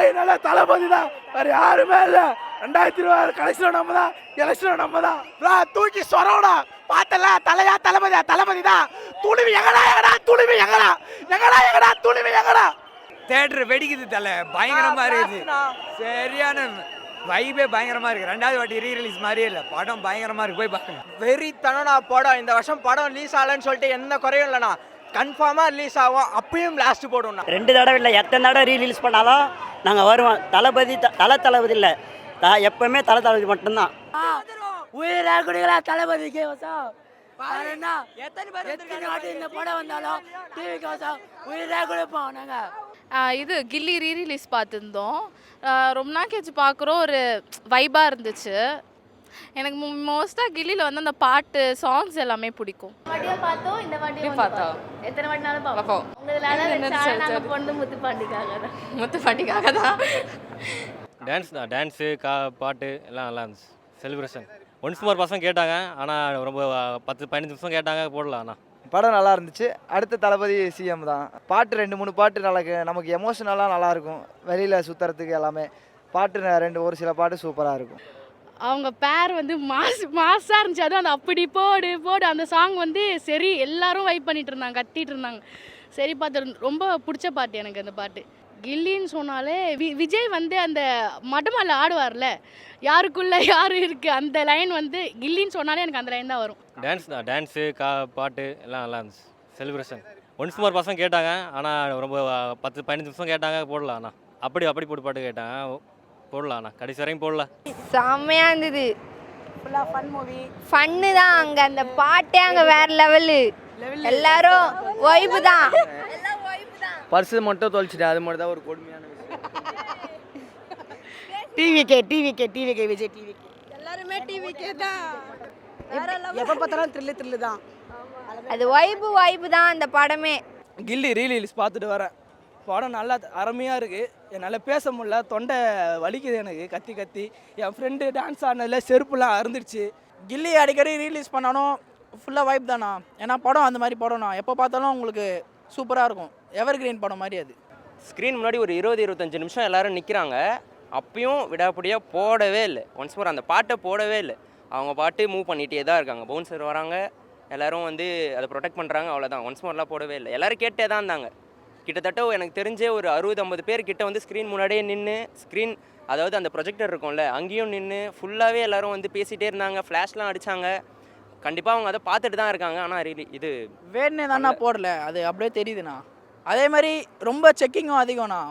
என்னால தளபதி தான், வேற யாருமே இல்ல. 2026 கலெக்ஷன் நம்ம தான், எலெக்ஷன் நம்ம தான். தூக்கி சொரவடா பார்த்தல, தலையா தளபதியா, தளபதி தான். துணிவு எங்கடா எங்கடா, துணிவு எங்கடா எங்கடா எங்கடா, துணிவு எங்கடா. தேட்டர் வெடிக்குது தலை, பயங்கரமா இருக்குது. சரியான வைபே பயங்கரமா இருக்கு. ரெண்டாவது வாட்டி ரீ-ரிலீஸ் மாதிரியே இல்லை, படம் பயங்கரமா இருக்கு, போய் பாருங்க. வெறித்தனம்னா படம். இந்த வருஷம் படம் ரிலீஸ் ஆகலன்னு சொல்லிட்டு எந்த குறையும் இல்லைண்ணா, கன்ஃபார்மாக ரிலீஸ் ஆகும். அப்பயும் லாஸ்ட் போடுவோம்ண்ணா. 2 தடவை இல்லை, எத்தனை தடவை ரீலீஸ் பண்ணாலும் நாங்கள் வருவோம். தளபதி தளபதி இல்லை, எப்பவுமே தளபதி மட்டும்தான். உயிரா குடிகளா தளபதிக்கு எத்தனை வாட்டி இந்த படம் வந்தாலும் டிவிக்கு வசம் உயிரா கொடுப்போம் நாங்கள். இது கில்லி ரீரிலீஸ் பார்த்துருந்தோம். ரொம்ப நாள் கழிச்சு பார்க்குறோம், ஒரு வைபாக இருந்துச்சு. எனக்கு மோஸ்ட்டாக கில்லியில் வந்து அந்த பாட்டு சாங்ஸ் எல்லாமே பிடிக்கும். பார்த்தோம், இந்த வாட்டி பார்த்தோம், எத்தனை வாட்டினாலும் பார்ப்போம். முத்துப்பாண்டிக்காக தான். டான்ஸு பாட்டு எல்லாம் நல்லா இருந்துச்சு. செலிப்ரேஷன் ஒன்ஸ் மோர் பசங்க கேட்டாங்க, ஆனால் ரொம்ப 10-15 நிமிஷம் கேட்டாங்க, போடலாம். ஆனால் படம் நல்லா இருந்துச்சு. அடுத்த தளபதி சிஎம் தான். பாட்டு 2-3 பாட்டு நல்லா நமக்கு எமோஷனலாக நல்லாயிருக்கும். வெளியில் சுற்றுறதுக்கு எல்லாமே பாட்டு ஒரு சில பாட்டு சூப்பராக இருக்கும். அவங்க பேர் வந்து மாஸாக இருந்துச்சு. அதுவும் அந்த அப்படி போடு போடு அந்த சாங் வந்து சரி எல்லாரும் வைப் பண்ணிட்டு இருந்தாங்க, கத்திட்டு இருந்தாங்க. சரி பார்த்து ரொம்ப பிடிச்ச பாட்டு எனக்கு அந்த பாட்டு. கில்லின்னு சொன்னாலே விஜய் வந்து அந்த மடமல்ல ஆடுவார்ல, யாருக்குள்ள யாரு இருக்கு அந்த லைன் வந்து கில்லின்னு சொன்னாலே எனக்கு அந்த லைன் தான் வரும். டான்ஸு பாட்டு எல்லாம் நல்லா இருந்துச்சு. செலிப்ரேஷன் ஒன்ஸ் மோர் பசங்க கேட்டாங்க, ஆனால் ரொம்ப 10-15 நிமிஷம் கேட்டாங்க, போடலாம். ஆனால் அப்படி போட்டு பாட்டு கேட்டாங்க, போடலாம். ஆனால் கடைசி வரையும் போடலாம். செம்மையாக இருந்தது. ஃபுல்லாக ஃபன் மூவி. ஃபன்னு தான். அங்கே அந்த பாட்டே அங்கே வேற லெவலு. எல்லாரும் வைப்பு தான். பர்ஸு மட்டும் தொலைச்சிட்டேன், அது மட்டும் தான் ஒரு கொடுமையான விஷயம். டிவிகே விஜய் டிவிகே எல்லாருமே டிவிக்கே தான். எப்போ பார்த்தாலும் த்ரில்லு தான். அது வைப்பு தான் அந்த படமே. கில்லி ரீலீஸ் பார்த்துட்டு வரேன். படம் நல்லா அருமையாக இருக்குது. என்னால் பேச முடியல, தொண்டை வலிக்குது எனக்கு கத்தி. என் ஃப்ரெண்டு டான்ஸ் ஆடினதில் செருப்புலாம் அறுந்துடுச்சு. கில்லி அடிக்கடி ரீலீஸ் பண்ணணும், ஃபுல்லாக வைப் தானா. ஏன்னா படம் அந்த மாதிரி படம்ண்ணா, எப்போ பார்த்தாலும் உங்களுக்கு சூப்பராக இருக்கும். எவர் கிரீன் படம் மாதிரி அது. ஸ்க்ரீன் முன்னாடி ஒரு 20-25 நிமிஷம் எல்லோரும் நிற்கிறாங்க, அப்பயும் விடாப்படியாக போடவே இல்லை. ஒன்ஸ் மோர் அந்த பாட்டை போடவே இல்லை. அவங்க பாட்டு மூவ் பண்ணிகிட்டே தான் இருக்காங்க. பவுன்சர் வராங்க, எல்லோரும் வந்து அதை ப்ரொடெக்ட் பண்ணுறாங்க, அவ்வளோதான். ஒன்ஸ் மோர்லாம் போடவே இல்லை. எல்லோரும் கேட்டே தான் இருந்தாங்க. கிட்டத்தட்ட எனக்கு தெரிஞ்ச ஒரு 60-50 பேர் கிட்ட வந்து ஸ்க்ரீன் முன்னாடியே நின்று, அதாவது அந்த ப்ரொஜெக்டர் இருக்கும்ல, அங்கேயும் நின்று ஃபுல்லாகவே எல்லோரும் வந்து பேசிகிட்டே இருந்தாங்க. ஃப்ளாஷ்லாம் அடித்தாங்க. கண்டிப்பாக அவங்க அதை பார்த்துட்டு தான் இருக்காங்க. ஆனால் இது வேணுனே தானே போடல, அது அப்படியே தெரியுதுண்ணா. அதே மாதிரி ரொம்ப செக்கிங்கும் அதிகம்ண்ணா.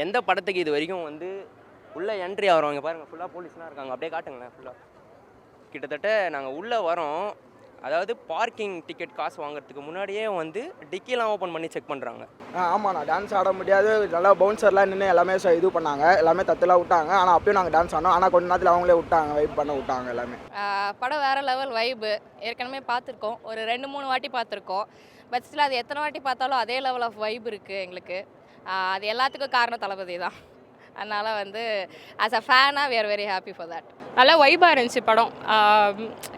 எந்த படத்துக்கு இது வரைக்கும் வந்து உள்ளே என்ட்ரி ஆகிறவங்க பாருங்கள், ஃபுல்லாக போலீஸ்லாம் இருக்காங்க. அப்படியே காட்டுங்களேன். ஃபுல்லாக கிட்டத்தட்ட நாங்கள் உள்ளே வரோம், அதாவது பார்க்கிங் டிக்கெட் காசு வாங்குறதுக்கு முன்னாடியே வந்து டிக்கிலாம் ஓப்பன் பண்ணி செக் பண்ணுறாங்க. ஆமாண்ணா, டான்ஸ் ஆட முடியாது. நல்லா பவுன்சர்லாம் நின்று எல்லாமே இது பண்ணாங்க, எல்லாமே தத்துலாம் விட்டாங்க. ஆனால் அப்பயும் நாங்கள் டான்ஸ் ஆனோம். ஆனால் கொஞ்ச நேரத்தில் அவங்களே விட்டாங்க, வைப் பண்ண விட்டாங்க எல்லாமே. படம் வேறு லெவல் வைபு. ஏற்கனவே பார்த்துருக்கோம், ஒரு 2-3 வாட்டி பார்த்துருக்கோம். பட் ஸ்டில் அது எத்தனை வாட்டி பார்த்தாலும் அதே லெவல் ஆஃப் வைப் இருக்குது எங்களுக்கு. அது எல்லாத்துக்கும் காரணம் தளபதி தான். அதனால் வந்து ஆஸ் அ ஃபேனாக we are very happy for that. நல்லா வைபாக இருந்துச்சு படம்.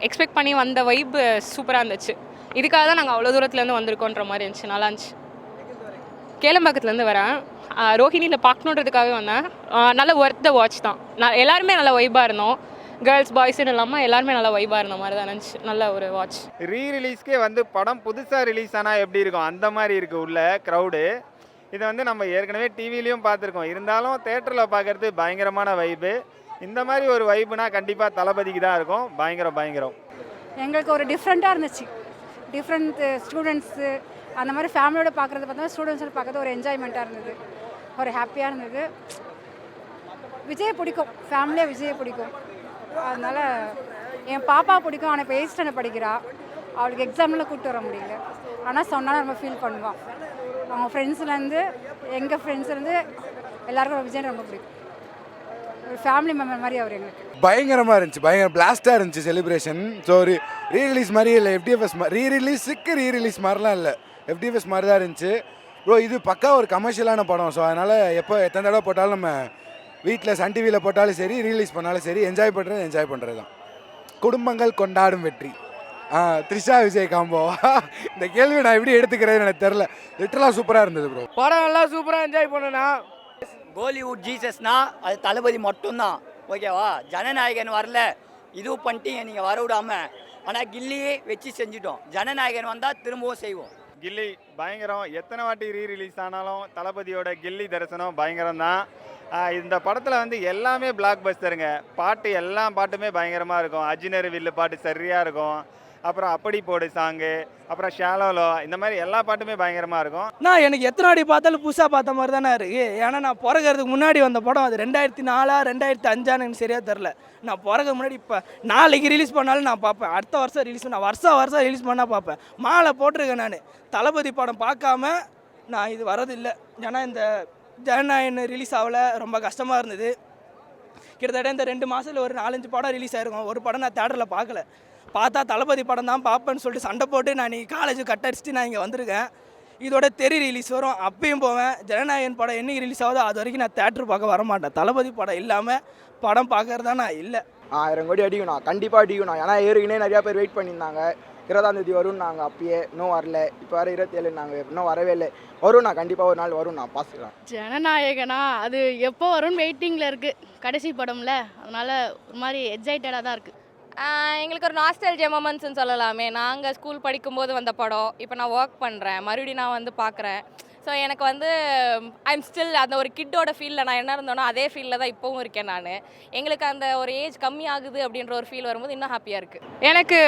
எக்ஸ்பெக்ட் பண்ணி வந்த வைப்பு சூப்பராக இருந்துச்சு. இதுக்காக தான் நாங்கள் அவ்வளோ தூரத்துலேருந்து வந்திருக்கோன்ற மாதிரி இருந்துச்சு. நல்லா இருந்துச்சு. கேளம்பாக்கத்துலேருந்து வரேன். ரோஹிணியில் பார்க்கணுன்றதுக்காகவே வந்தேன். நல்ல ஒர்த் த வாட்ச் தான். எல்லாருமே நல்லா வைபாக இருந்தோம். கேர்ள்ஸ் பாய்ஸ்ன்னு இல்லாமல் எல்லாருமே நல்லா வைபாக இருந்த மாதிரி தான் இருந்துச்சு. நல்ல ஒரு வாட்ச். ரீரிலீஸ்க்கே வந்து படம் புதுசாக ரிலீஸ் ஆனால் எப்படி இருக்கும் அந்த மாதிரி இருக்குது உள்ள க்ரௌடு. இதை வந்து நம்ம ஏற்கனவே டிவிலையும் பார்த்துருக்கோம். இருந்தாலும் தேட்டரில் பார்க்குறது பயங்கரமான வைப்பு. இந்த மாதிரி ஒரு வைப்புனா கண்டிப்பாக தளபதிக்கு தான் இருக்கும். பயங்கரம். எங்களுக்கு ஒரு டிஃப்ரெண்ட்டாக இருந்துச்சு. டிஃப்ரெண்ட் ஸ்டூடெண்ட்ஸு அந்த மாதிரி ஃபேமிலியோட பார்க்குறது பார்த்தா ஸ்டூடெண்ட்ஸோட பார்க்குறது ஒரு என்ஜாய்மெண்ட்டாக இருந்தது, ஒரு ஹாப்பியாக இருந்தது. விஜய் பிடிக்கும், ஃபேமிலியாக விஜய் பிடிக்கும். அதனால் என் பாப்பா பிடிக்கும். ஆனால் இப்போ 8th ஸ்டாண்டர்ட் படிக்கிறா. அவளுக்கு எக்ஸாமில் கூப்பிட்டு வர முடியல. ஆனால் சொன்னாலும் ரொம்ப ஃபீல் பண்ணுவான். அவங்க ஃப்ரெண்ட்ஸ்லேருந்து எங்கள் ஃப்ரெண்ட்ஸ்லேருந்து எல்லாருக்கும் விஜய் ரொம்ப பிடிக்கும். ஒரு ஃபேமிலி மெம்பர் மாதிரி அவர் எங்களுக்கு. பயங்கரமாக இருந்துச்சு, பயங்கர பிளாஸ்டாக இருந்துச்சு செலிப்ரேஷன். ஸோ ஒரு ரீரிலீஸ் மாதிரி இல்லை, FDFS ரீரிலீஸ் மாதிரிலாம் இல்லை, FDFS மாதிரி தான் இருந்துச்சு. ப்ரோ இது பக்கா ஒரு கமர்ஷியலான படம். ஸோ அதனால் எத்தனை தடவை போட்டாலும் நம்ம வீட்டில் சன் டிவியில் போட்டாலும் சரி, ரீலீஸ் பண்ணாலும் சரி, என்ஜாய் பண்ணுறது தான். குடும்பங்கள் கொண்டாடும் வெற்றி. த்ரிஷா விஜய் காம்போ. இந்த கேள்வி நான் எப்படி எடுத்துக்கிறேன்னு எனக்கு தெரில. லிட்டரலாக சூப்பராக இருந்தது ப்ரோ. படம் எல்லாம் சூப்பராக என்ஜாய் பண்ணனா. கோலிவுட் ஜீசஸ்னா அது தளபதி மட்டும்தான், ஓகேவா? ஜனநாயகன் வரல, இதுவும் பண்ணிட்டீங்க நீங்கள் வர விடாம. ஆனால் கில்லியே வச்சு செஞ்சுட்டோம். ஜனநாயகன் வந்தால் திரும்பவும் செய்வோம். கில்லி பயங்கரம். எத்தனை வாட்டி ரீரிலீஸ் ஆனாலும் தளபதியோட கில்லி தரிசனம் பயங்கரம் தான். இந்த படத்தில் வந்து எல்லாமே பிளாக் பஸ்டருங்க. பாட்டு எல்லா பாட்டுமே பயங்கரமாக இருக்கும். அஜினர் வில்லு பாட்டு சரியாக இருக்கும். அப்புறம் அப்படி போடு சாங்கு, அப்புறம் ஷாலோலோ, இந்த மாதிரி எல்லா பாட்டுமே பயங்கரமாக இருக்கும். நான் எனக்கு எத்தனை வாட்டி பார்த்தாலும் புதுசாக பார்த்த மாதிரி தானே இருக்குது. ஏன்னா நான் பிறகுறதுக்கு முன்னாடி வந்த படம் அது 2004 2005 எனக்கு சரியாக தெரில. நான் பிறகு முன்னாடி இப்போ நாளைக்கு ரிலீஸ் பண்ணாலும் நான் பார்ப்பேன். அடுத்த வருஷம் ரிலீஸ் பண்ண வருஷம் ரிலீஸ் பண்ணால் பார்ப்பேன். மாலை போட்டிருக்கேன் நான். தளபதி படம் பார்க்காம நான் இது வரதில்லை. ஏன்னா இந்த ஜனநாயகன் ரிலீஸ் ஆகல, ரொம்ப கஷ்டமாக இருந்தது. கிட்டத்தட்ட இந்த 2 மாதத்தில் ஒரு 4-5 படம் ரிலீஸ் ஆகிருக்கும். ஒரு படம் நான் தேட்டரில் பார்க்கல. பார்த்தா தளபதி படம் தான் பார்ப்பேன்னு சொல்லிட்டு சண்டை போட்டு நான் இன்றைக்கி காலேஜ் கட் அடிச்சுட்டு நான் இங்கே வந்திருக்கேன். இதோட தெரி ரிலீஸ் வரும், அப்பயும் போவேன். ஜனநாயகன் படம் என்னைக்கு ரிலீஸ் ஆகுதோ அது வரைக்கும் நான் தேட்டர் பார்க்க வரமாட்டேன். தளபதி படம் இல்லாமல் படம் பார்க்கறதா நான் இல்லை. 1000 கோடி அடிக்கணும், கண்டிப்பாக அடிக்கணும். ஏன்னா ஏற்கனவே நிறையா பேர் வெயிட் பண்ணியிருந்தாங்க. 20ஆம் தேதி வரும் நாங்கள், அப்பயே இன்னும் வரல. இப்போ வர 27 நாங்கள் இன்னும் வரவே இல்லை. வரும், நான் கண்டிப்பாக ஒரு நாள் வரும், நான் பார்த்துக்கலாம். ஜனநாயகனா அது எப்போ வரும்னு வெயிட்டிங்கில் இருக்குது. கடைசி படம்ல, அதனால் ஒரு மாதிரி எக்ஸைட்டடாக தான் இருக்குது. எங்களுக்கு ஒரு நாஸ்டால்ஜியா மொமெண்ட்ஸ்னு சொல்லலாமே. நாங்கள் ஸ்கூல் படிக்கும்போது வந்த படம், இப்போ நான் ஒர்க் பண்ணுறேன், மறுபடியும் நான் வந்து பார்க்குறேன். ஸோ எனக்கு வந்து ஐம் ஸ்டில் அந்த ஒரு கிட்டோட ஃபீலில் நான் என்ன இருந்தோனோ அதே ஃபீலில் தான் இப்போவும் இருக்கேன் நான். எங்களுக்கு அந்த ஒரு ஏஜ் கம்மி ஆகுது அப்படின்ற ஒரு ஃபீல் வரும்போது இன்னும் ஹாப்பியாக இருக்குது. எனக்கு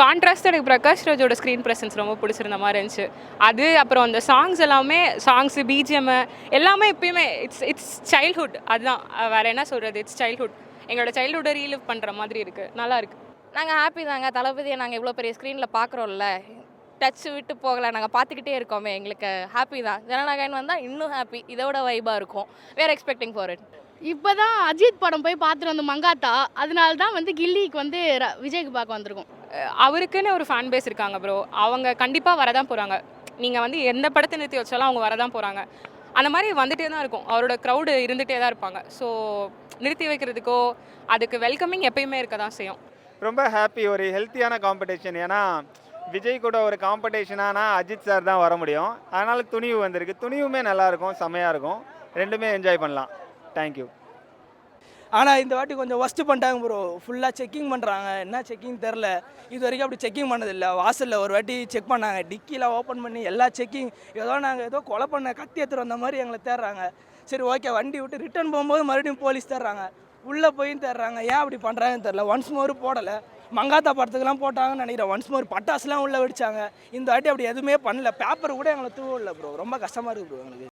கான்ட்ராஸ்ட் எனக்கு பிரகாஷ் ராஜோட ஸ்க்ரீன் ப்ரெசன்ஸ் ரொம்ப பிடிச்சிருந்த மாதிரி இருந்துச்சு. அது அப்புறம் அந்த சாங்ஸ் எல்லாமே, சாங்ஸு பிஜிஎம் எல்லாமே எப்பயுமே இட்ஸ் சைல்ட்ஹுட். அதுதான், வேறு என்ன சொல்கிறது, இட்ஸ் சைல்ட்ஹுட். எங்களோட சைல்ட்ஹுட்டை ரீலிவ் பண்ணுற மாதிரி இருக்குது. நல்லா இருக்குது. நாங்கள் ஹாப்பி தாங்க. தளபதியை நாங்கள் இவ்வளோ பெரிய ஸ்க்ரீனில் பார்க்குறோம்ல, டச் விட்டு போகலை, நாங்கள் பார்த்துக்கிட்டே இருக்கோமே, எங்களுக்கு ஹாப்பி தான். ஜனநாயகன் வந்தால் இன்னும் ஹாப்பி, இதோட வைபாக இருக்கும். வேர் எக்ஸ்பெக்டிங் ஃபார் இட். இப்போ தான் அஜித் படம் போய் பார்த்துட்டு வந்து மங்காத்தா, அதனால தான் வந்து கில்லிக்கு வந்து விஜய்க்கு பார்க்க வந்திருக்கோம். அவருக்குன்னு ஒரு ஃபேன் பேஸ் இருக்காங்க ப்ரோ. அவங்க கண்டிப்பாக வரதான் போகிறாங்க. நீங்கள் வந்து எந்த படத்தை நிறுத்தி வச்சாலும் அவங்க வரதான் போகிறாங்க. அந்த மாதிரி வந்துகிட்டே தான் இருக்கும். அவரோட க்ரௌடு இருந்துகிட்டே தான் இருப்பாங்க. ஸோ நிறுத்தி வைக்கிறதுக்கோ அதுக்கு வெல்கமிங் எப்பயுமே இருக்க தான் செய்யும். ரொம்ப ஹாப்பி. ஒரு ஹெல்த்தியான காம்படிஷன். ஏன்னா விஜய் கூட ஒரு காம்படிஷனானா அஜித் சார் தான் வர முடியும். அதனால் துணிவு வந்திருக்கு. துணிவுமே நல்லாயிருக்கும், செம்மையாக இருக்கும். ரெண்டுமே என்ஜாய் பண்ணலாம். தேங்க்யூ. ஆனால் இந்த வாட்டி கொஞ்சம் ஒஸ்ட்டு பண்ணிட்டாங்க ப்ரோ. ஃபுல்லாக செக்கிங் பண்ணுறாங்க. என்ன செக்கிங் தெரில, இது வரைக்கும் அப்படி செக்கிங் பண்ணதில்லை. வாசலில் ஒரு வாட்டி செக் பண்ணாங்க, டிக்கியில் ஓப்பன் பண்ணி எல்லா செக்கிங். நாங்கள் ஏதோ கொலை பண்ண கத்தி எடுத்துகிட்டு வந்த மாதிரி எங்களை தேடுறாங்க. சரி ஓகே, வண்டி விட்டு ரிட்டர்ன் போகும்போது மறுபடியும் போலீஸ் தேடுறாங்க, உள்ளே போயும் தேடுறாங்க. ஏன் அப்படி பண்ணுறாங்கன்னு தெரில. ஒன்ஸ் மோர் போடலை. மங்காத்தா படத்துக்கெல்லாம் போட்டாங்கன்னு நினைக்கிறேன். ஒன்ஸ் மோர் பட்டாசுலாம் உள்ளே வெடிச்சாங்க. இந்த வாட்டி அப்படி எதுவுமே பண்ணல. பேப்பர் கூட எங்களை தூவ இல்லை ப்ரோ. ரொம்ப கஷ்டமாக இருக்குது ப்ரோ எங்களுக்கு.